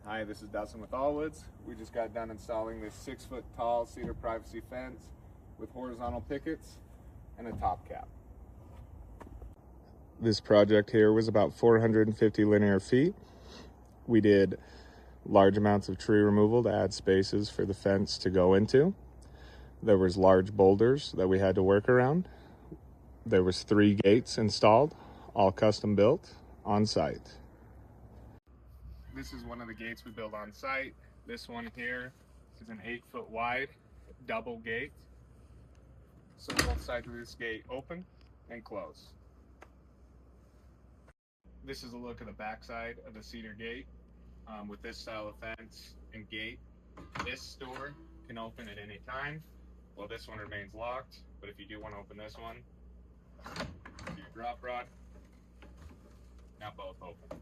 Hi, this is Dustin with Allwoods. We just got done installing this 6-foot tall cedar privacy fence with horizontal pickets and a top cap. This project here was about 450 linear feet. We did large amounts of tree removal to add spaces for the fence to go into. There was large boulders that we had to work around. There was 3 gates installed, all custom built on site. This is one of the gates we built on site. This one here is an 8-foot wide double gate. So both sides of this gate open and close. This is a look at the back side of the cedar gate. With this style of fence and gate, this door can open at any time. Well, this one remains locked, but if you do want to open this one, your drop rod, now both open.